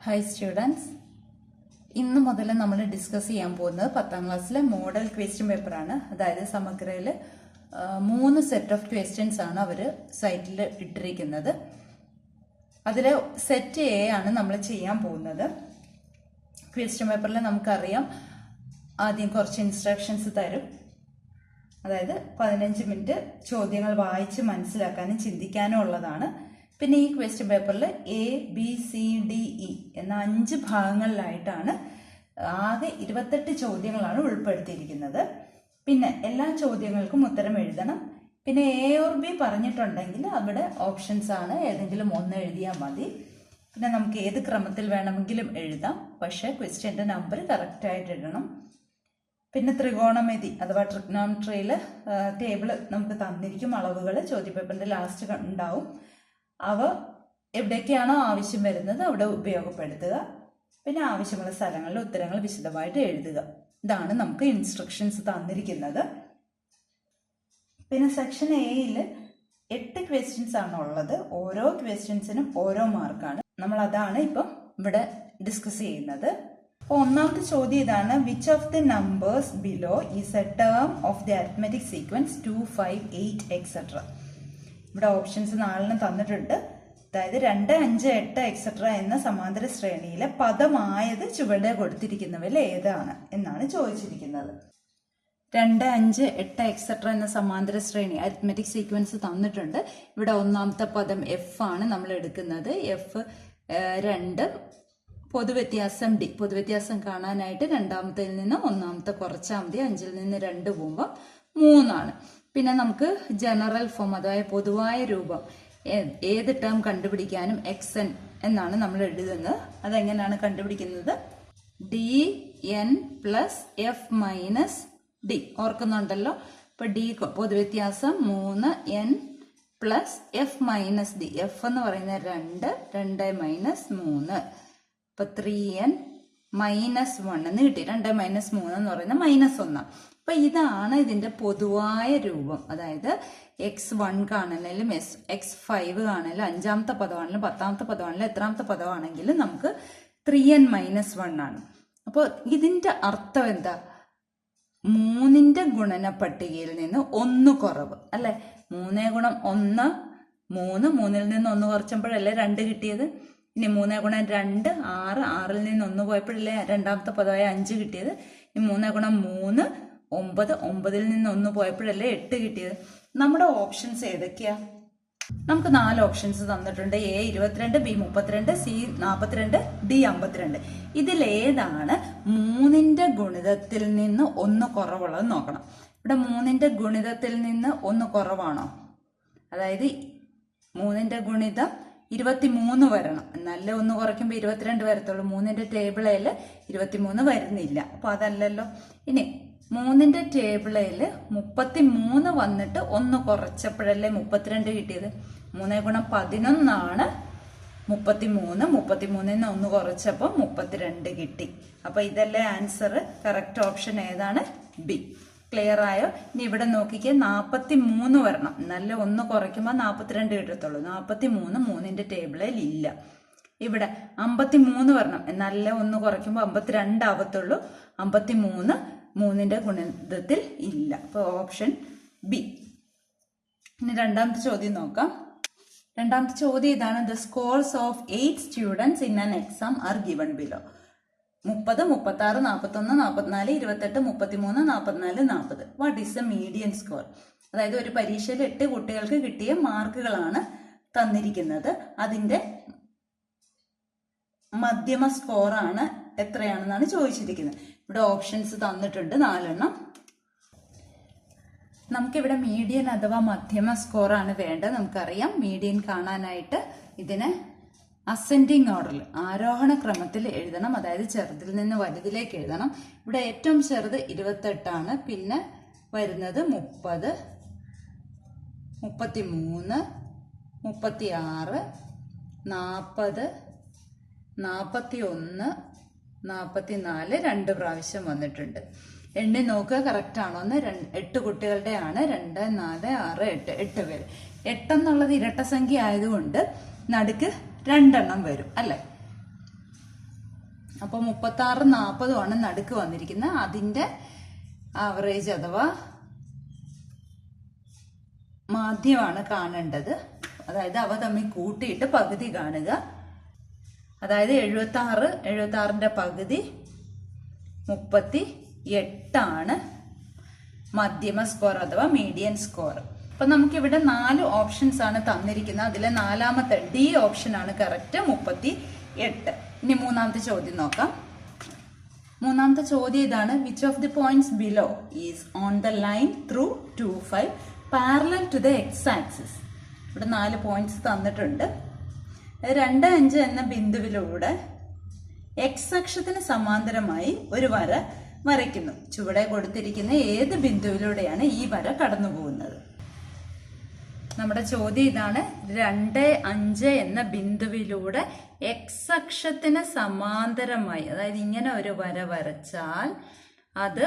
Hi students, ഇന്ന് മുതൽ നമ്മൾ ഡിസ്കസ് ചെയ്യാൻ പോകുന്നത് 10ാം ക്ലാസ്സിലെ മോഡൽ ക്വസ്റ്റ്യൻ പേപ്പറാണ്. അതായത് സമഗ്രയിൽ 3 സെറ്റ് ഓഫ് ക്വസ്റ്റ്യൻസ് ആണ് അവർ സൈറ്റിൽ ഇട്ടിരിക്കുന്നത്. അതിൽ സെറ്റ് എ ആണ് നമ്മൾ ചെയ്യാൻ പോകുന്നത്. ക്വസ്റ്റ്യൻ പേപ്പറിൽ നമുക്കറിയാം ആദ്യം കുറച്ച് ഇൻസ്ട്രക്ഷൻസ് തരും. അതായത് 15 മിനിറ്റ് ചോദ്യങ്ങൾ വായിച്ച് മനസ്സിലാക്കാനും ചിന്തിക്കാനും ഉള്ളതാണ്. പിന്നെ ഈ ക്വസ്റ്റ്യൻ പേപ്പറിൽ A B C D E എന്ന 5 ഭാഗങ്ങളിലായിട്ടാണ് ആകെ 28 ചോദ്യങ്ങളാണ് ഉൾപ്പെടുത്തിയിരിക്കുന്നത്. പിന്നെ എല്ലാ ചോദ്യങ്ങൾക്കും ഉത്തരം എഴുതണം. പിന്നെ എ ഓർ ബി പറഞ്ഞിട്ടുണ്ടെങ്കിൽ അവിടെ ഓപ്ഷൻസ് ആണ്, ഏതെങ്കിലും ഒന്ന് എഴുതിയാൽ മതി. പിന്നെ നമുക്ക് ഏത് ക്രമത്തിൽ വേണമെങ്കിലും എഴുതാം, പക്ഷേ ക്വസ്റ്റ്യൻ്റെ നമ്പർ കറക്റ്റായിട്ട് എഴുതണം. പിന്നെ ത്രികോണമിതി അഥവാ ട്രിഗ്നോമെട്രിയിൽ ടേബിൾ നമുക്ക് തന്നിരിക്കും, അളവുകൾ ചോദ്യപേപ്പറിൻ്റെ ലാസ്റ്റ് ഉണ്ടാവും. അവ എവിടേക്കാണോ ആവശ്യം വരുന്നത് അവിടെ ഉപയോഗപ്പെടുത്തുക. പിന്നെ ആവശ്യമുള്ള സ്ഥലങ്ങളിൽ ഉത്തരങ്ങൾ വിശദമായിട്ട് എഴുതുക. ഇതാണ് നമുക്ക് ഇൻസ്ട്രക്ഷൻസ് തന്നിരിക്കുന്നത്. പിന്നെ സെക്ഷൻ എയിൽ 8 ക്വസ്റ്റ്യൻസ് ആണ് ഉള്ളത്. ഓരോ ക്വസ്റ്റ്യൻസിനും ഓരോ മാർക്കാണ്. നമ്മൾ അതാണ് ഇപ്പം ഇവിടെ ഡിസ്കസ് ചെയ്യുന്നത്. അപ്പോൾ ഒന്നാമത്തെ ചോദ്യം ഇതാണ്: which of the numbers below is A term of the arithmetic sequence 2, 5, 8 etcetera. ഇവിടെ ഓപ്ഷൻസ് 4 തന്നിട്ടുണ്ട്. അതായത് 2, 5, 8 എക്സെട്ര എന്ന സമാന്തര ശ്രേണിയിലെ പദമായത് ചുവടെ കൊടുത്തിരിക്കുന്നവയിൽ ഏതാണ് എന്നാണ് ചോദിച്ചിരിക്കുന്നത്. 2, 5, 8 എക്സെട്ര എന്ന സമാന്തര ശ്രേണി അരിത്മെറ്റിക് സീക്വൻസ് തന്നിട്ടുണ്ട്. ഇവിടെ ഒന്നാമത്തെ പദം എഫ് ആണ് നമ്മൾ എടുക്കുന്നത്. F 2, പൊതുവ്യത്യാസം D. പൊതുവ്യത്യാസം കാണാനായിട്ട് രണ്ടാമത്തിൽ നിന്ന് ഒന്നാമത്തെ കുറച്ചാൽ മതി. 5ൽ നിന്ന് 2 പോകുമ്പോൾ 3 ആണ്. പിന്നെ നമുക്ക് ജനറൽ ഫോം അതായത് പൊതുവായ രൂപം ഏത് ടേം കണ്ടുപിടിക്കാനും എക്സ് എൻ എന്നാണ് നമ്മൾ എഴുതുന്നത്. അതെങ്ങനെയാണ് കണ്ടുപിടിക്കുന്നത്? D N plus F minus D. ഓർക്കുന്നുണ്ടല്ലോ? ഇപ്പൊ ഡി പൊതുവ്യത്യാസം 3 N plus F minus D. F എന്ന് പറയുന്നത് 2, 2 മൈനസ് 3. ഇപ്പൊ 3n മൈനസ് 1 എന്ന് കിട്ടി. 2 മൈനസ് 3 എന്ന് പറയുന്നത് -1. അപ്പൊ ഇതാണ് ഇതിന്റെ പൊതുവായ രൂപം. അതായത് x1 കാണാനും x5 കാണാനും 5ാമത്തെ പദമാണെങ്കിലും 10ാമത്തെ പദമാണെങ്കിലും എത്രാമത്തെ പദമാണെങ്കിലും നമുക്ക് 3n മൈനസ് 1 ആണ്. അപ്പോൾ ഇതിന്റെ അർത്ഥം എന്താ? 3ന്റെ ഗുണന പട്ടികയിൽ നിന്ന് 1 കുറവ് അല്ലെ? 3 ഗുണം 1 3. 3ൽ നിന്ന് 1 കുറച്ചപ്പോഴല്ലേ 2 കിട്ടിയത്. ഇനി 3 ഗുണം 2 6. 6ൽ നിന്ന് 1 പോയപ്പോഴല്ലേ രണ്ടാമത്തെ പദമായ 5 കിട്ടിയത്. ഇനി 3 ഗുണം 3 9. 9ൽ നിന്ന് 1 പോയപ്പോഴല്ലേ 8 കിട്ടിയത്. നമ്മുടെ ഓപ്ഷൻസ് ഏതൊക്കെയാ? നമുക്ക് 4 ഓപ്ഷൻസ് തന്നിട്ടുണ്ട്. A 22, B 32, C 42, D 52. ഇതിലേതാണ് 3ന്റെ ഗുണിതത്തിൽ നിന്ന് 1 കുറവുള്ളത് നോക്കണം. ഇവിടെ 3ന്റെ ഗുണിതത്തിൽ നിന്ന് 1 കുറവാണോ? അതായത് 3ന്റെ ഗുണിതം 23 വരണം, എന്നാലേ 1 കുറയ്ക്കുമ്പോൾ 22 വരത്തുള്ളൂ. 3ന്റെ ടേബിളിൽ 23 വരുന്നില്ല. അപ്പൊ അതല്ലല്ലോ. ഇനി 3ന്റെ ടേബിളിൽ 33 വന്നിട്ട് 1 കുറച്ചപ്പോഴല്ലേ 32 കിട്ടിയത്. 3 ഗുണം 11 ആണ് 33. 33ൽ നിന്ന് 1 കുറച്ചപ്പോൾ 32 കിട്ടി. അപ്പൊ ഇതല്ലേ ആൻസർ. കറക്റ്റ് ഓപ്ഷൻ ഏതാണ്? ബി. ക്ലിയർ ആയോ? ഇനി ഇവിടെ നോക്കിക്കേ, 43 വരണം, നല്ല 1 കുറയ്ക്കുമ്പോൾ 42 കിട്ടത്തുള്ളൂ. 43 3ന്റെ ടേബിളിൽ ഇല്ല. ഇവിടെ 53 വരണം, എന്നാലേ 1 കുറയ്ക്കുമ്പോൾ 52 ആവത്തുള്ളൂ. 53 3ന്റെ ഗുണിതത്തിൽ ഇല്ല. അപ്പോൾ ഓപ്ഷൻ ബി. ഇനി രണ്ടാമത്തെ ചോദ്യം നോക്കാം. രണ്ടാമത്തെ ചോദ്യം ഇതാണ്: the scores of 8 students in an exam are given below. 30, 36, 41, 44, 28, 33, 44, 40. What is the median score? അതായത് ഒരു പരീക്ഷയിൽ 8 കുട്ടികൾക്ക് കിട്ടിയ മാർക്കുകളാണ് തന്നിരിക്കുന്നത്. അതിന്റെ മധ്യമ സ്കോറാണ് എത്രയാണെന്നാണ് ചോദിച്ചിരിക്കുന്നത്. ഇവിടെ ഓപ്ഷൻസ് തന്നിട്ടുണ്ട് 4. നമുക്കിവിടെ മീഡിയൻ അഥവാ മധ്യമ സ്കോറാണ് വേണ്ടത്. നമുക്കറിയാം മീഡിയൻ കാണാനായിട്ട് ഇതിനെ അസെൻഡിങ് ഓർഡറിൽ ആരോഹണ ക്രമത്തിൽ എഴുതണം. അതായത് ചെറുതിൽ നിന്ന് വലുതിലേക്ക് എഴുതണം. ഇവിടെ ഏറ്റവും ചെറുത് 28 ആണ്. പിന്നെ വരുന്നത് 30, 33, 36, 40, 41, 44 2 പ്രാവശ്യം വന്നിട്ടുണ്ട്. എണ്ണി നോക്കുക കറക്റ്റ് ആണോ എന്ന്. 8 കുട്ടികളുടെ ആണ്. 2, 4, 6, 8 8 പേര്. 8 എന്നുള്ളത് ഇരട്ട സംഖ്യ ആയതുകൊണ്ട് നടുക്ക് 2 വരും അല്ലെ? അപ്പൊ 36 40 ആണ് നടുക്ക് വന്നിരിക്കുന്നത്. അതിന്റെ ആവറേജ് അഥവാ മാധ്യമാണ് കാണേണ്ടത്. അതായത് അവ തമ്മിൽ കൂട്ടിയിട്ട് പകുതി കാണുക. അതായത് 76ന്റെ പകുതി 38 ആണ് മധ്യമ സ്കോർ അഥവാ മീഡിയൻ സ്കോർ. അപ്പൊ നമുക്കിവിടെ 4 ഓപ്ഷൻസ് ആണ് തന്നിരിക്കുന്നത്. അതിലെ 4ാമത്തെ ഡി ഓപ്ഷൻ ആണ് കറക്റ്റ്, 38. ഇനി 3ാമത്തെ ചോദ്യം നോക്കാം. 3ാമത്തെ ചോദ്യം ഇതാണ്: which of the points below is on the line through 2, 5 parallel to the x axis. ഇവിടെ 4 പോയിന്റ്സ് തന്നിട്ടുണ്ട്. 2, 5 എന്ന ബിന്ദുവിലൂടെ എക്സ് അക്ഷത്തിന് സമാന്തരമായി ഒരു വര വരയ്ക്കുന്നു. ചുവടെ കൊടുത്തിരിക്കുന്ന ഏത് ബിന്ദുവിലൂടെയാണ് ഈ വര കടന്നു പോകുന്നത്? നമ്മുടെ ചോദ്യം ഇതാണ്: 2, 5 എന്ന ബിന്ദുവിലൂടെ എക്സ് അക്ഷത്തിന് സമാന്തരമായി, അതായത് ഇങ്ങനെ ഒരു വര വരച്ചാൽ അത്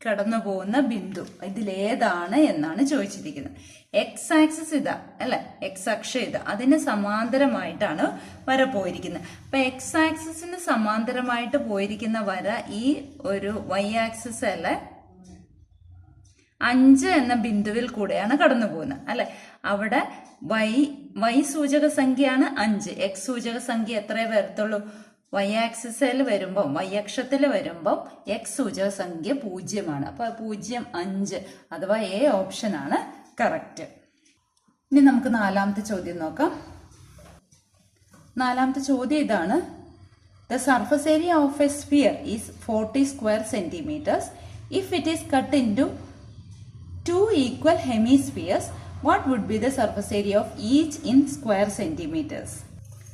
കടന്നു പോകുന്ന ബിന്ദു ഇതിലേതാണ് എന്നാണ് ചോദിച്ചിരിക്കുന്നത്. എക്സ് ആക്സിസ് ഇതാ അല്ലെ, എക്സ് അക്ഷം ഇതാ, അതിന് സമാന്തരമായിട്ടാണ് വര പോയിരിക്കുന്നത്. അപ്പൊ എക്സ് ആക്സിസിന് സമാന്തരമായിട്ട് പോയിരിക്കുന്ന വര ഈ ഒരു വൈ ആക്സിസ് അല്ലെ 5 എന്ന ബിന്ദുവിൽ കൂടെയാണ് കടന്നു പോകുന്നത് അല്ലെ. അവിടെ വൈ സൂചക സംഖ്യയാണ് 5, എക്സ് സൂചക സംഖ്യ എത്രയേ വരത്തുള്ളൂ? വൈ ആക്സിസിൽ വരുമ്പം, വൈ അക്ഷത്തിൽ വരുമ്പം എക്സ് സൂചക സംഖ്യ 0 അപ്പൊ 0, 5 അഥവാ എ ഓപ്ഷൻ ആണ് കറക്റ്റ്. ഇനി നമുക്ക് 4ാമത്തെ ചോദ്യം നോക്കാം. 4ാമത്തെ ചോദ്യം ഇതാണ്: the surface area of a sphere is 40 square centimetres. If it is cut into 2 equal hemispheres, what would be the surface area of each in square centimeters?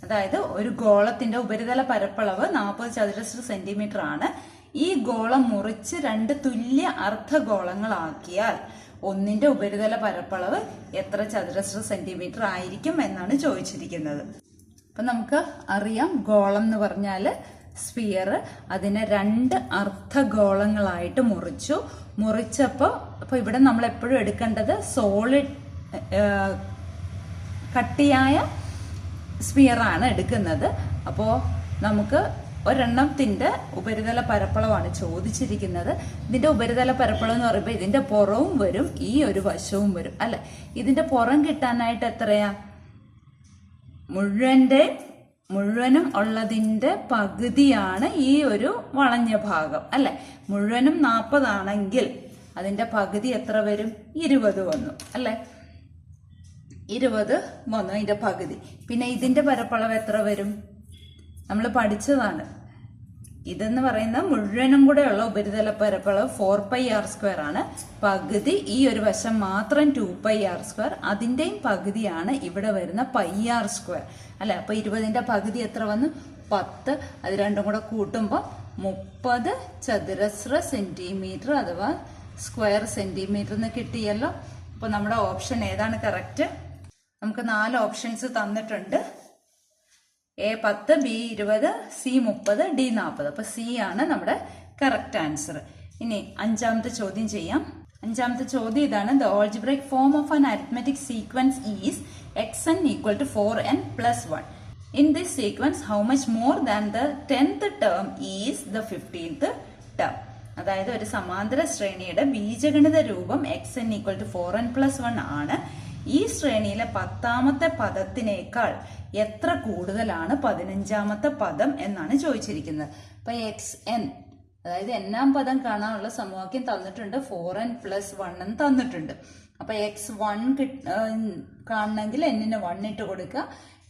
അതായത് ഒരു ഗോളത്തിന്റെ ഉപരിതല പരപ്പളവ് 40 ചതുരശ്ര സെന്റിമീറ്റർ ആണ്. ഈ ഗോളം മുറിച്ച് 2 തുല്യ അർദ്ധഗോളങ്ങളാക്കിയാൽ ഒന്നിന്റെ ഉപരിതല പരപ്പളവ് എത്ര ചതുരശ്ര സെന്റിമീറ്റർ ആയിരിക്കും എന്നാണ് ചോദിച്ചിരിക്കുന്നത്. അപ്പൊ നമുക്ക് അറിയാം, ഗോളം എന്ന് പറഞ്ഞാല് സ്ഫിയർ, അതിനെ 2 അർദ്ധഗോളങ്ങളായിട്ട് മുറിച്ചപ്പോ ഇവിടെ നമ്മൾ എപ്പോഴും എടുക്കേണ്ടത് സോളിഡ് കട്ടിയായ സ്ഫിയർ ആണ് എടുക്കുന്നത്. അപ്പോ നമുക്ക് ഒരെണ്ണത്തിന്റെ ഉപരിതല പരപ്പളവാണ് ചോദിച്ചിരിക്കുന്നത്. ഇതിന്റെ ഉപരിതല പരപ്പളം എന്ന് പറയുമ്പോൾ ഇതിന്റെ പുറവും വരും, ഈ ഒരു വശവും വരും അല്ലെ. ഇതിന്റെ പുറം കിട്ടാനായിട്ട് എത്രയാ? മുഴുവനും ഉള്ളതിന്റെ പകുതിയാണ് ഈ ഒരു വളഞ്ഞ ഭാഗം അല്ലെ. മുഴുവനും 40 ആണെങ്കിൽ അതിന്റെ പകുതി എത്ര വരും? 20 വന്നു അല്ലെ. 20 വന്നു അതിന്റെ പകുതി. പിന്നെ ഇതിന്റെ പരപ്പളവ് എത്ര വരും? നമ്മൾ പഠിച്ചതാണ്. ഇതെന്ന് പറയുന്ന മുഴുവനും കൂടെ ഉള്ള ഉപരിതല പരപ്പളവ് 4πr² ആണ്. പകുതി ഈ ഒരു വശം മാത്രം 2πr². അതിന്റെയും പകുതിയാണ് ഇവിടെ വരുന്ന πr² അല്ലെ. അപ്പൊ 20ന്റെ പകുതി എത്ര വന്നു? 10. അത് രണ്ടും കൂടെ കൂട്ടുമ്പോൾ 30 ചതുരശ്ര സെന്റിമീറ്റർ അഥവാ സ്ക്വയർ സെന്റിമീറ്റർ എന്ന് കിട്ടിയല്ലോ. അപ്പൊ നമ്മുടെ ഓപ്ഷൻ ഏതാണ് കറക്റ്റ്? നമുക്ക് 4 ഓപ്ഷൻസ് തന്നിട്ടുണ്ട്. A 10, B 20, C 30, D 40. അപ്പൊ C ആണ് നമ്മുടെ കറക്റ്റ് ആൻസർ. ഇനി 5ാമത്തെ ചോദ്യം ചെയ്യാം. 5ാമത്തെ ചോദ്യം ഇതാണ്: the algebraic form of an arithmetic sequence is xn = 4n + 1. In this sequence, how much more than the 10th term is the 15th term? അതായത് ഒരു സമാന്തര ശ്രേണിയുടെ ബീജഗണിത രൂപം xn = 4n + 1 ആണ്. ഈ ശ്രേണിയിലെ 10ാമത്തെ പദത്തിനേക്കാൾ എത്ര കൂടുതലാണ് 15ാമത്തെ പദം എന്നാണ് ചോദിച്ചിരിക്കുന്നത്. അപ്പൊ xn, അതായത് n-ാം പദം കാണാനുള്ള സമവാക്യം തന്നിട്ടുണ്ട്, 4n + 1 എന്ന് തന്നിട്ടുണ്ട്. അപ്പൊ x1 കാണണമെങ്കിൽ n-ന് 1 ഇട്ട് കൊടുക്കുക.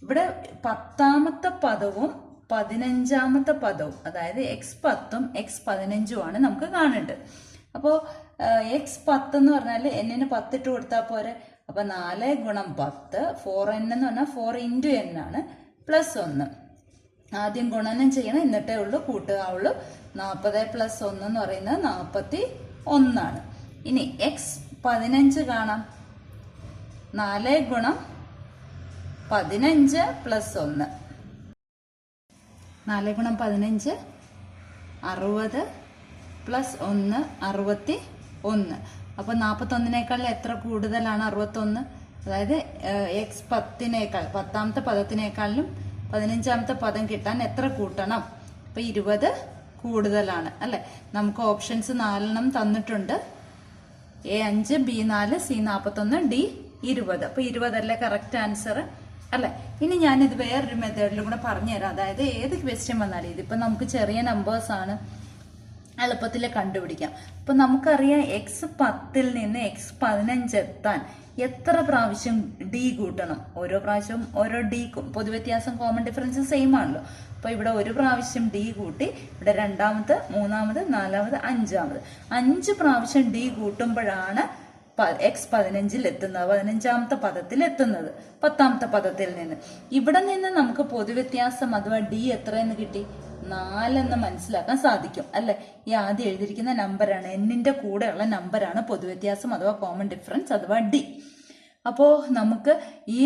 ഇവിടെ 10ാമത്തെ പദവും 15ാമത്തെ പദവും, അതായത് x10ഉം x15ഉം ആണ് നമുക്ക് കാണേണ്ടത്. അപ്പോ x10 എന്ന് പറഞ്ഞാല് n-ന് 10 ഇട്ട് കൊടുത്താൽ പോരെ. അപ്പൊ 4 × 10, 4n എന്ന് പറഞ്ഞാൽ 4 × n ആണ്, +1. ആദ്യം ഗുണനം ചെയ്യണം, എന്നിട്ടേ ഉള്ളൂ കൂട്ടുകയുള്ളൂ. 40 + 1 എന്ന് പറയുന്നത് 41 ആണ്. ഇനി x15 കാണാം. 4 × 15 + 1. 4 × 15 60 + 1 61. അപ്പൊ 41നേക്കാൾ എത്ര കൂടുതലാണ് 61? അതായത് x10നേക്കാൾ 10ാമത്തെ പദത്തിനേക്കാളും 15ാമത്തെ പദം കിട്ടാൻ എത്ര കൂട്ടണം? അപ്പോൾ 20 കൂടുതലാണ് അല്ലേ. നമുക്ക് ഓപ്ഷൻസ് 4 തന്നിട്ടുണ്ട്. A5, B4, C41, D20. അപ്പോൾ 20 അല്ലേ കറക്റ്റ് ആൻസർ അല്ലേ. ഇനി ഞാനിത് വേറൊരു മെത്തേഡിലും കൂടെ പറഞ്ഞുതരാം. അതായത് ഏത് ക്വസ്റ്റ്യൻ വന്നാലും ഇതിപ്പോൾ നമുക്ക് ചെറിയ നമ്പേഴ്സ് ആണ്, എളുപ്പത്തിൽ കണ്ടുപിടിക്കാം. അപ്പൊ നമുക്കറിയാം x10 നിന്ന് x15 എത്താൻ എത്ര പ്രാവശ്യം ഡി കൂട്ടണം. ഓരോ പ്രാവശ്യവും ഓരോ ഡി, പൊതുവ്യത്യാസം കോമൺ ഡിഫറൻസ് സെയിം ആണല്ലോ. അപ്പൊ ഇവിടെ ഒരു പ്രാവശ്യം ഡി കൂട്ടി, ഇവിടെ രണ്ടാമത്, മൂന്നാമത്, നാലാമത്, അഞ്ചാമത് 5 പ്രാവശ്യം ഡി കൂട്ടുമ്പോഴാണ് x15 എത്തുന്നത്, 15ാമത്തെ പദത്തിൽ എത്തുന്നത്, 10ാമത്തെ പദത്തിൽ നിന്ന്. ഇവിടെ നിന്ന് നമുക്ക് പൊതുവ്യത്യാസം അഥവാ ഡി എത്രയെന്ന് കിട്ടി? 4 എന്ന് മനസ്സിലാക്കാൻ സാധിക്കും അല്ലെ. ഈ ആദ്യം എഴുതിയിരിക്കുന്ന നമ്പറാണ്, എന്നിന്റെ കൂടെയുള്ള നമ്പറാണ് പൊതുവ്യത്യാസം അഥവാ കോമൺ ഡിഫറൻസ് അഥവാ ഡി. അപ്പോ നമുക്ക് ഈ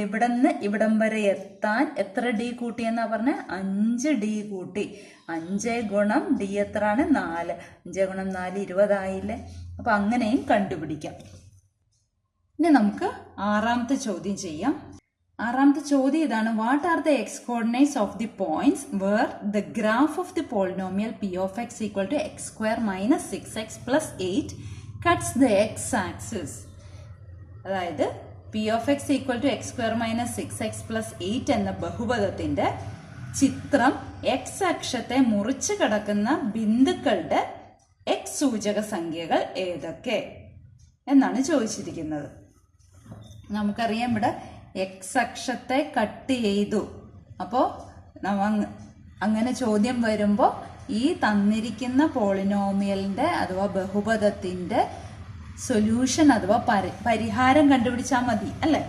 ഇവിടെ നിന്ന് ഇവിടം വരെ എത്താൻ എത്ര ഡി കൂട്ടിയെന്നാ പറഞ്ഞ? 5 ഡി കൂട്ടി. 5 ഗുണം ഡി എത്രയാണ്? 4. 5 ഗുണം 4 20 ആയില്ലേ. അപ്പൊ അങ്ങനെയും കണ്ടുപിടിക്കാം. ഇനി നമുക്ക് 6ാമത്തെ ചോദ്യം ചെയ്യാം. 6ാമത്തെ ചോദ്യം ഇതാണ്. What are the x coordinates of the points where the graph of the polynomial P of x equal to x² - 6x + 8 cuts the x axis. അതായത് P of x equal to x² - 6x + 8 എന്ന ബഹുപദത്തിന്റെ ചിത്രം X അക്ഷത്തെ മുറിച്ച് കടക്കുന്ന ബിന്ദുക്കളുടെ X സൂചക സംഖ്യകൾ ഏതൊക്കെ എന്നാണ് ചോദിച്ചിരിക്കുന്നത്. നമുക്കറിയാം ഇവിടെ എക്സ് അക്ഷത്തെ കട്ട് ചെയ്തു. അപ്പോൾ അങ്ങനെ ചോദ്യം വരുമ്പോൾ ഈ തന്നിരിക്കുന്ന പോളിനോമിയലിന്റെ അഥവാ ബഹുപദത്തിന്റെ സൊല്യൂഷൻ അഥവാ പരിഹാരം കണ്ടുപിടിച്ചാൽ മതി അല്ലേ.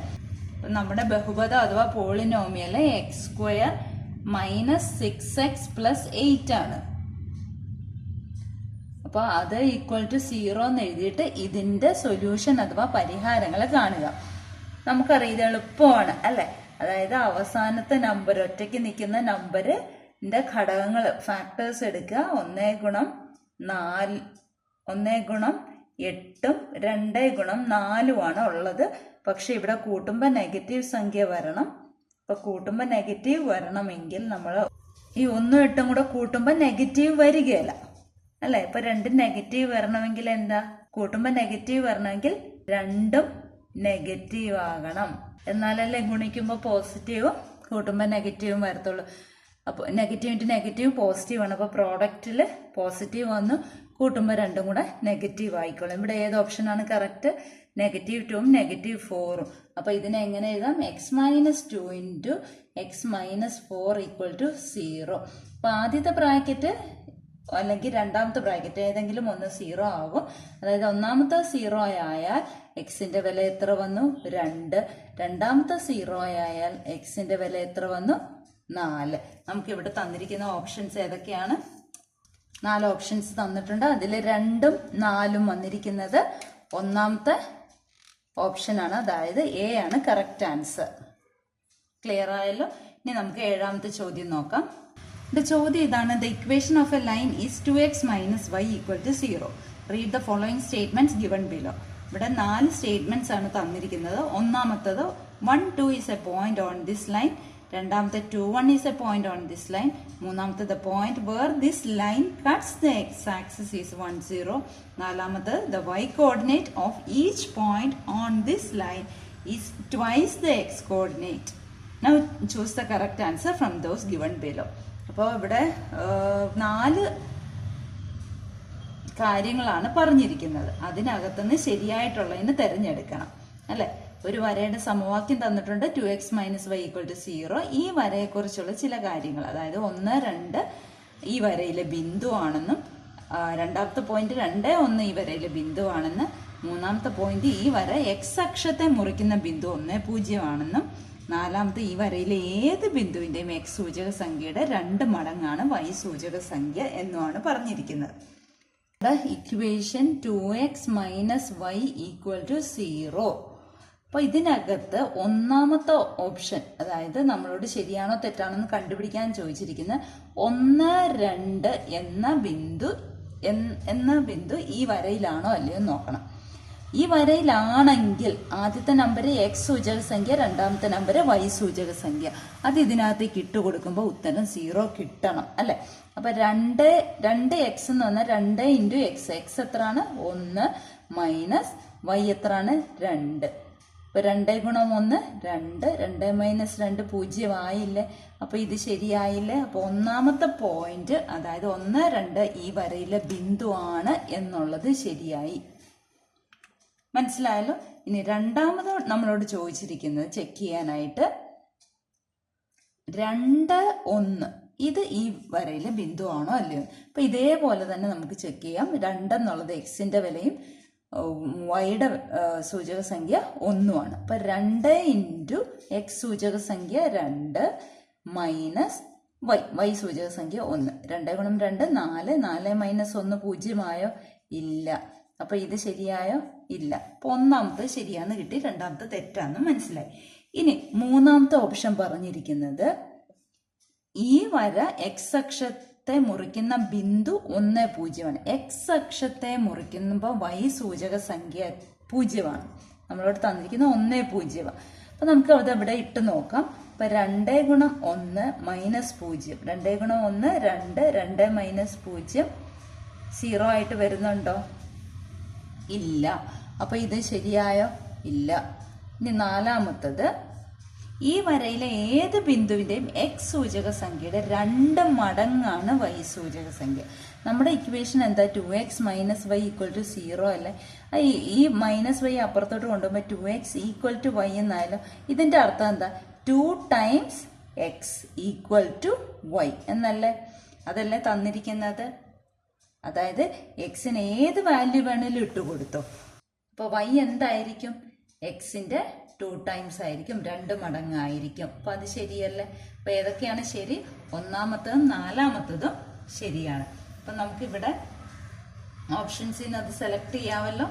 നമ്മുടെ ബഹുപദം അഥവാ പോളിനോമിയൽ x² - 6x + 8 ആണ്. അപ്പൊ അത് ഈക്വൽ ടു 0 എന്ന് എഴുതിയിട്ട് ഇതിന്റെ സൊല്യൂഷൻ അഥവാ പരിഹാരങ്ങൾ കാണുക. നമുക്കറിയാം ഇത് എളുപ്പമാണ് അല്ലെ. അതായത് അവസാനത്തെ നമ്പർ, ഒറ്റയ്ക്ക് നിൽക്കുന്ന നമ്പറിന്റെ ഘടകങ്ങൾ ഫാക്ടേഴ്സ് എടുക്കുക. 1 ഗുണം 4, 1 ഗുണം 8ഉം 2 ഗുണം 4ഉം ആണ് ഉള്ളത്. പക്ഷെ ഇവിടെ കൂട്ടുമ്പോൾ നെഗറ്റീവ് സംഖ്യ വരണം. അപ്പൊ കൂട്ടുമ്പോൾ നെഗറ്റീവ് വരണമെങ്കിൽ നമ്മൾ ഈ 1ഉം 8ഉം കൂടെ കൂട്ടുമ്പോൾ നെഗറ്റീവ് വരികയില്ല അല്ലെ. ഇപ്പൊ 2 നെഗറ്റീവ് വരണമെങ്കിൽ എന്താ? കൂട്ടുമ്പോൾ നെഗറ്റീവ് വരണമെങ്കിൽ 2ഉം നെഗറ്റീവ് ആകണം. എന്നാലല്ലേ ഗുണിക്കുമ്പോൾ പോസിറ്റീവും കൂട്ടുമ്പോൾ നെഗറ്റീവും വരത്തുള്ളൂ. അപ്പോൾ നെഗറ്റീവ് ഇൻറ്റു നെഗറ്റീവ് പോസിറ്റീവ് ആണ്. അപ്പോൾ പ്രോഡക്റ്റിൽ പോസിറ്റീവ് വന്നു, കൂട്ടുമ്പോൾ 2ഉം കൂടെ നെഗറ്റീവ് ആയിക്കോളും. ഇവിടെ ഏത് ഓപ്ഷനാണ് കറക്റ്റ്? -2ഉം -4ഉം. അപ്പൊ ഇതിനെ എങ്ങനെ എഴുതാം? x - 2 × x - 4 = 0. അപ്പൊ ആദ്യത്തെ ബ്രാക്കറ്റ് അല്ലെങ്കിൽ രണ്ടാമത്തെ ബ്രാക്കറ്റ് ഏതെങ്കിലും ഒന്ന് 0 ആകും. അതായത് ഒന്നാമത്തെ 0 ആയാൽ എക്സിന്റെ വില എത്ര വന്നു? 2. രണ്ടാമത്തെ 0 ആയാൽ എക്സിന്റെ വില എത്ര വന്നു? 4. നമുക്ക് ഇവിടെ തന്നിരിക്കുന്ന ഓപ്ഷൻസ് ഏതൊക്കെയാണ്? 4 ഓപ്ഷൻസ് തന്നിട്ടുണ്ട്. അതിൽ 2ഉം 4ഉം വന്നിരിക്കുന്നത് ഒന്നാമത്തെ ഓപ്ഷനാണ്. അതായത് എ ആണ് കറക്റ്റ് ആൻസർ. ക്ലിയർ ആയല്ലോ. ഇനി നമുക്ക് 7ാമത്തെ ചോദ്യം നോക്കാം. ചോദ്യം ഇതാണ്. The equation of A line is 2x - y = 0. Read the following statements given below. ഇവിടെ 4 സ്റ്റേറ്റ്മെന്റ്സ് ആണ് തന്നിരിക്കുന്നത്. ഒന്നാമത്തത് 1, 2 is a point on this line. രണ്ടാമത്തെ 2, 1 is a point on this line. മൂന്നാമത്തെ the point where this line cuts the x-axis is 1, 0. നാലാമത്തെ the y coordinate of each point on this line is twice the x coordinate. Now choose the correct answer from those given below. അപ്പോൾ ഇവിടെ 4 കാര്യങ്ങളാണ് പറഞ്ഞിരിക്കുന്നത്. അതിനകത്തുനിന്ന് ശരിയായിട്ടുള്ളതിന് തിരഞ്ഞെടുക്കണം അല്ലെ. ഒരു വരയുടെ സമവാക്യം തന്നിട്ടുണ്ട് 2x - y = 0. ഈ വരയെക്കുറിച്ചുള്ള ചില കാര്യങ്ങൾ, അതായത് 1, 2 ഈ വരയിലെ ബിന്ദു ആണെന്നും, രണ്ടാമത്തെ പോയിന്റ് 2, 1 ഈ വരയിലെ ബിന്ദു ആണെന്ന്, മൂന്നാമത്തെ പോയിന്റ് ഈ വര x അക്ഷത്തെ മുറിക്കുന്ന ബിന്ദു 1, 0 ആണെന്നും, നാലാമത്തെ ഈ വരയിലെ ഏത് ബിന്ദുവിന്റെയും x സൂചക സംഖ്യയുടെ 2 മടങ്ങാണ് y സൂചക സംഖ്യ എന്നുമാണ് പറഞ്ഞിരിക്കുന്നത്. Equation 2x - y = 0. അപ്പൊ ഇതിനകത്ത് ഒന്നാമത്തെ ഓപ്ഷൻ, അതായത് നമ്മളോട് ശരിയാണോ തെറ്റാണോ എന്ന് കണ്ടുപിടിക്കാൻ ചോദിച്ചിരിക്കുന്ന 1, 2 എന്ന ബിന്ദു ഈ വരയിലാണോ അല്ലയോ നോക്കണം. ഈ വരയിലാണെങ്കിൽ ആദ്യത്തെ നമ്പർ എക്സ് സൂചക സംഖ്യ, രണ്ടാമത്തെ നമ്പർ വൈ സൂചക സംഖ്യ. അത് ഇതിനകത്തേക്ക് ഇട്ട് കൊടുക്കുമ്പോൾ ഉത്തരം 0 കിട്ടണം അല്ലെ. അപ്പൊ 2 എക്സ് എന്ന് പറഞ്ഞാൽ 2 ഇൻറ്റു എക്സ്. എക്സ് എത്രയാണ്? 1 മൈനസ് വൈ എത്രയാണ്? 2. ഇപ്പൊ 2 ഗുണം 1 2, 2 മൈനസ് 2 0 ആയില്ലേ. അപ്പൊ ഇത് ശരിയായില്ലേ. അപ്പൊ ഒന്നാമത്തെ പോയിന്റ്, അതായത് 1 2 ഈ വരയിലെ ബിന്ദു ആണ് എന്നുള്ളത് ശരിയായി. മനസ്സിലായല്ലോ. ഇനി രണ്ടാമത് നമ്മളോട് ചോദിച്ചിരിക്കുന്നത് ചെക്ക് ചെയ്യാനായിട്ട് 2 1 ഇത് ഈ വരയിലെ ബിന്ദു ആണോ അല്ലയോ. അപ്പൊ ഇതേപോലെ തന്നെ നമുക്ക് ചെക്ക് ചെയ്യാം. 2 എന്നുള്ളത് എക്സിന്റെ വിലയും വൈയുടെ സൂചക സംഖ്യ 1 ആണ്. അപ്പൊ 2 ഇൻറ്റു എക്സ് സൂചക സംഖ്യ 2 മൈനസ് വൈ സൂചക സംഖ്യ 1. 2 ഗുണം 2 4, 4 മൈനസ് 1 0 ആയോ? ഇല്ല. അപ്പൊ ഇത് ശരിയായോ? ഇല്ല. അപ്പൊ ഒന്നാമത്തെ ശരിയാന്ന് കിട്ടി, രണ്ടാമത്തെ തെറ്റാന്ന് മനസ്സിലായി. ഇനി മൂന്നാമത്തെ ഓപ്ഷൻ പറഞ്ഞിരിക്കുന്നത് ഈ വര എക്സ് അക്ഷത്തെ മുറിക്കുന്ന ബിന്ദു 1 0 ആണ്. എക്സ് അക്ഷത്തെ മുറിക്കുമ്പോൾ വൈ സൂചക സംഖ്യ 0 ആണ്. നമ്മളോട് തന്നിരിക്കുന്ന 1 0. അപ്പൊ നമുക്ക് അത് ഇവിടെ ഇട്ട് നോക്കാം. അപ്പൊ 2 ഗുണം 1 മൈനസ് 0. 2 ഗുണം 1 2, 2 മൈനസ് 0 0 ആയിട്ട് വരുന്നുണ്ടോ? ഇല്ല. അപ്പൊ ഇത് ശരിയായോ? ഇല്ല. ഇനി നാലാമത്തത് ഈ വരയിലെ ഏത് ബിന്ദുവിന്റെയും എക്സ് സൂചക സംഖ്യയുടെ 2 മടങ്ങാണ് വൈ സൂചക സംഖ്യ. നമ്മുടെ ഇക്വേഷൻ എന്താ? 2x minus Y equal to 0 അല്ലേ. ഈ മൈനസ് വൈ അപ്പുറത്തോട്ട് കൊണ്ടുപോകുമ്പോൾ 2x ഈക്വൽ ടു വൈ എന്നായാലോ. ഇതിന്റെ അർത്ഥം എന്താ? 2 times x equal to y എന്നല്ലേ. അതല്ലേ തന്നിരിക്കുന്നത്. അതായത് എക്സിന് ഏത് വാല്യൂ വേണേലും ഇട്ട് കൊടുത്തോ. അപ്പൊ വൈ എന്തായിരിക്കും? എക്സിന്റെ 2 ടൈംസ് ആയിരിക്കും, 2 മടങ്ങായിരിക്കും. അപ്പൊ അത് ശരിയല്ലേ. അപ്പൊ ഏതൊക്കെയാണ് ശരി? ഒന്നാമത്തതും നാലാമത്തതും ശരിയാണ്. അപ്പൊ നമുക്കിവിടെ ഓപ്ഷൻസിൽ നിന്ന് അത് സെലക്ട് ചെയ്യാമല്ലോ.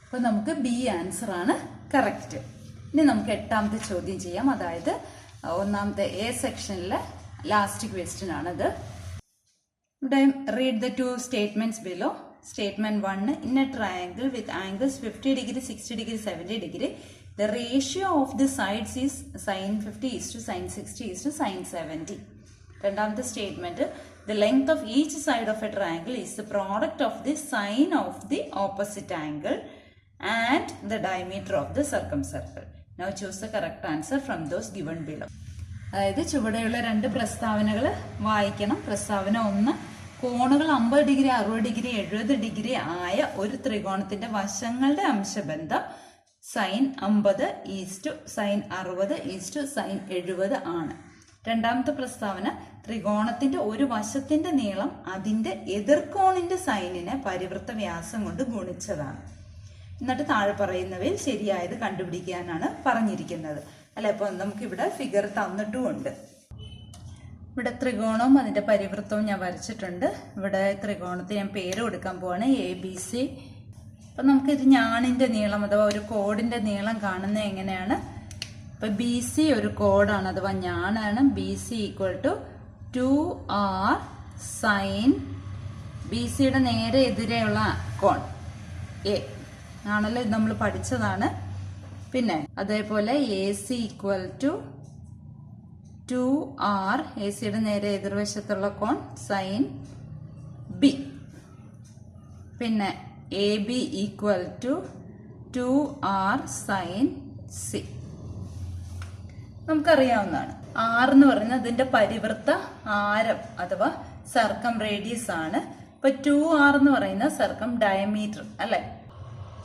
അപ്പൊ നമുക്ക് ബി ആൻസർ ആണ് കറക്റ്റ്. ഇനി നമുക്ക് എട്ടാമത്തെ ചോദ്യം ചെയ്യാം. അതായത് ഒന്നാമത്തെ എ സെക്ഷനിലെ ലാസ്റ്റ് ക്വസ്റ്റ്യൻ ആണത്. ഇവിടെ read the 2 statements below. Statement 1, in a triangle with angles 50 degree, 60 degree, 70 degree, the ratio of the sides is sin 50 is to sin 60 is to sin 70. രണ്ടാമത്തെ statement, the length of each side of a triangle is the product of the sine of the opposite angle and the diameter of the circumcircle. Now choose the correct answer from those given below. അതായത് ചുവടെയുള്ള 2 പ്രസ്താവനകൾ വായിക്കണം. പ്രസ്താവന 1, കോണുകൾ 50 degree 60 degree 70 degree ആയ ഒരു ത്രികോണത്തിന്റെ വശങ്ങളുടെ അംശബന്ധം sine 50 is to sine 60 is to sine 70 ആണ്. രണ്ടാമത്തെ പ്രസ്താവന, ത്രികോണത്തിന്റെ ഒരു വശത്തിന്റെ നീളം അതിന്റെ എതിർകോണിന്റെ സൈനിനെ പരിവൃത്ത വ്യാസം കൊണ്ട് ഗുണിച്ചതാണ്. എന്നിട്ട് താഴെ പറയുന്നവയിൽ ശരിയായത് കണ്ടുപിടിക്കാനാണ് പറഞ്ഞിരിക്കുന്നത് അല്ലെ. അപ്പൊ നമുക്കിവിടെ ഫിഗർ തന്നിട്ടുമുണ്ട്. ഇവിടെ ത്രികോണവും അതിന്റെ പരിവൃത്തവും ഞാൻ വരച്ചിട്ടുണ്ട്. ഇവിടെ ത്രികോണത്തിന് ഞാൻ പേര് കൊടുക്കാൻ പോവാണ്, ABC. അപ്പൊ നമുക്കിത് ഞാണിന്റെ നീളം അഥവാ ഒരു കോഡിന്റെ നീളം കാണുന്നത് എങ്ങനെയാണ്? ഇപ്പൊ BC ഒരു കോഡാണ് അഥവാ ഞാനാണ്. BC equal to 2R sine, BCയുടെ നേരെ എതിരെയുള്ള കോൺ A ആണല്ലോ, ഇത് നമ്മൾ പഠിച്ചതാണ്. പിന്നെ അതേപോലെ AC ഈക്വൽ ടു 2R, AC-യുടെ നേരെ എതിർവശത്തുള്ള കോൺ സൈൻ B. പിന്നെ AB equal to 2R sine C. നമുക്കറിയാവുന്നതാണ്. R എന്ന് പറയുന്നത് അതിന്റെ പരിവൃത്ത ആരം അഥവാ സർക്കം റേഡിയസ് ആണ്. ഇപ്പൊ 2R എന്ന് പറയുന്ന സർക്കം ഡയമീറ്റർ അല്ലെ,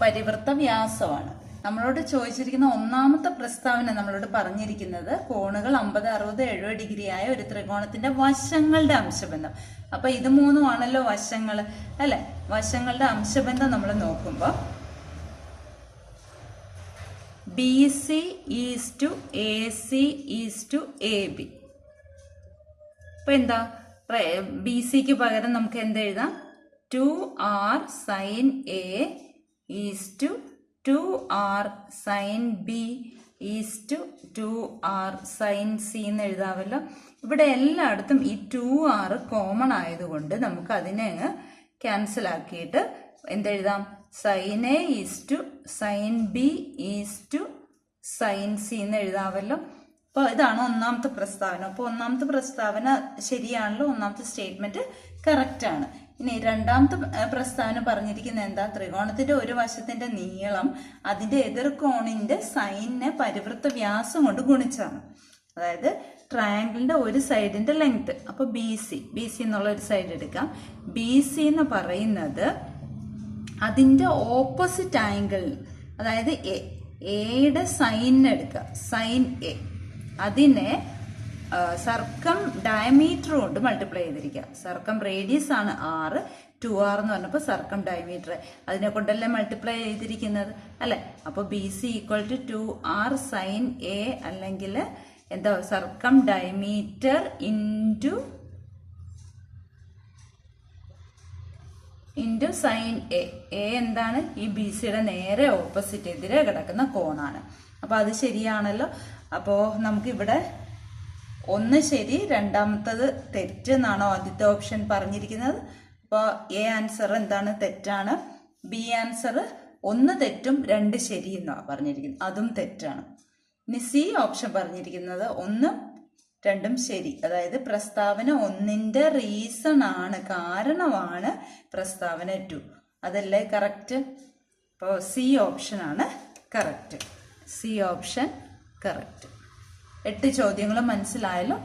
പരിവൃത്ത വ്യാസമാണ്. നമ്മളോട് ചോദിച്ചിരിക്കുന്ന ഒന്നാമത്തെ പ്രസ്താവന നമ്മളോട് പറഞ്ഞിരിക്കുന്നത് കോണുകൾ 50 60 70 ഡിഗ്രി ആയ ഒരു ത്രികോണത്തിന്റെ വശങ്ങളുടെ അംശബന്ധം. അപ്പൊ ഇത് മൂന്നുമാണല്ലോ വശങ്ങൾ അല്ലെ. വശങ്ങളുടെ അംശബന്ധം നമ്മൾ നോക്കുമ്പോ BC is to AC is to AB. അപ്പൊ എന്താ BCക്ക് പകരം നമുക്ക് എന്ത് എഴുതാം? 2R sine A is to 2R sine B is to 2R sine C എന്ന് എഴുതാമല്ലോ. ഇവിടെ എല്ലായിടത്തും ഈ 2R കോമൺ ആയതുകൊണ്ട് നമുക്ക് അതിനെ ക്യാൻസൽ ആക്കിയിട്ട് എന്തെഴുതാം? Sine A is to sine B is to sine C എന്ന് എഴുതാമല്ലോ. അപ്പോൾ ഇതാണ് ഒന്നാമത്തെ പ്രസ്താവന. അപ്പോൾ ഒന്നാമത്തെ പ്രസ്താവന ശരിയാണല്ലോ, ഒന്നാമത്തെ സ്റ്റേറ്റ്മെന്റ് കറക്റ്റ് ആണ്. ഇനി രണ്ടാമത്തെ പ്രസ്താവന പറഞ്ഞിരിക്കുന്നത് എന്താ? ത്രികോണത്തിന്റെ ഒരു വശത്തിന്റെ നീളം അതിന്റെ എതിർകോണിന്റെ സൈനിനെ പരിവൃത്ത വ്യാസം കൊണ്ട് ഗുണിച്ചാണ്. അതായത് ട്രയാങ്കിളിന്റെ ഒരു സൈഡിന്റെ ലെങ്ത്. അപ്പൊ ബി സി എന്നുള്ള ഒരു സൈഡ് എടുക്കാം. ബി സി എന്ന് പറയുന്നത് അതിന്റെ ഓപ്പോസിറ്റ് ആംഗിൾ, അതായത് എയുടെ സൈനിനെ എടുക്കുക, സൈൻ എ, അതിനെ സർക്കം ഡയമീറ്റർ കൊണ്ട് മൾട്ടിപ്ലൈ ചെയ്തിരിക്കുക. സർക്കം റേഡിയസ് ആണ് 6, 2r എന്ന് പറഞ്ഞപ്പോൾ സർക്കം ഡയമീറ്റർ അതിനെ കൊണ്ടല്ലേ മൾട്ടിപ്ലൈ ചെയ്തിരിക്കുന്നത് അല്ലെ. അപ്പോൾ B C equal to 2r sine A, അല്ലെങ്കിൽ എന്താ circum diameter into sine A. എന്താണ്? ഈ ബി സിയുടെ നേരെ ഓപ്പോസിറ്റ് എതിരെ കിടക്കുന്ന കോണാണ്. അപ്പൊ അത് ശരിയാണല്ലോ. അപ്പോ നമുക്കിവിടെ ഒന്ന് ശരി, രണ്ടാമത്തത് തെറ്റ് എന്നാണോ ആദ്യത്തെ ഓപ്ഷൻ പറഞ്ഞിരിക്കുന്നത്. അപ്പോൾ എ ആൻസർ എന്താണ്? തെറ്റാണ്. ബി ആൻസർ 1 തെറ്റും 2 ശരി എന്നാണ് പറഞ്ഞിരിക്കുന്നത്, അതും തെറ്റാണ്. ഇനി സി ഓപ്ഷൻ പറഞ്ഞിരിക്കുന്നത് 1, 2 ശരി. അതായത് പ്രസ്താവന 1ന്റെ റീസൺ ആണ്, കാരണമാണ് പ്രസ്താവന 2. അതല്ലേ കറക്റ്റ്? അപ്പോൾ സി ഓപ്ഷൻ ആണ് കറക്റ്റ്. C option correct. 8 ചോദ്യങ്ങളും മനസ്സിലായല്ലോ.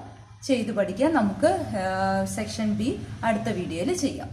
ചെയ്തു പഠിക്കാൻ നമുക്ക് സെക്ഷൻ ബി അടുത്ത വീഡിയോയിൽ ചെയ്യാം.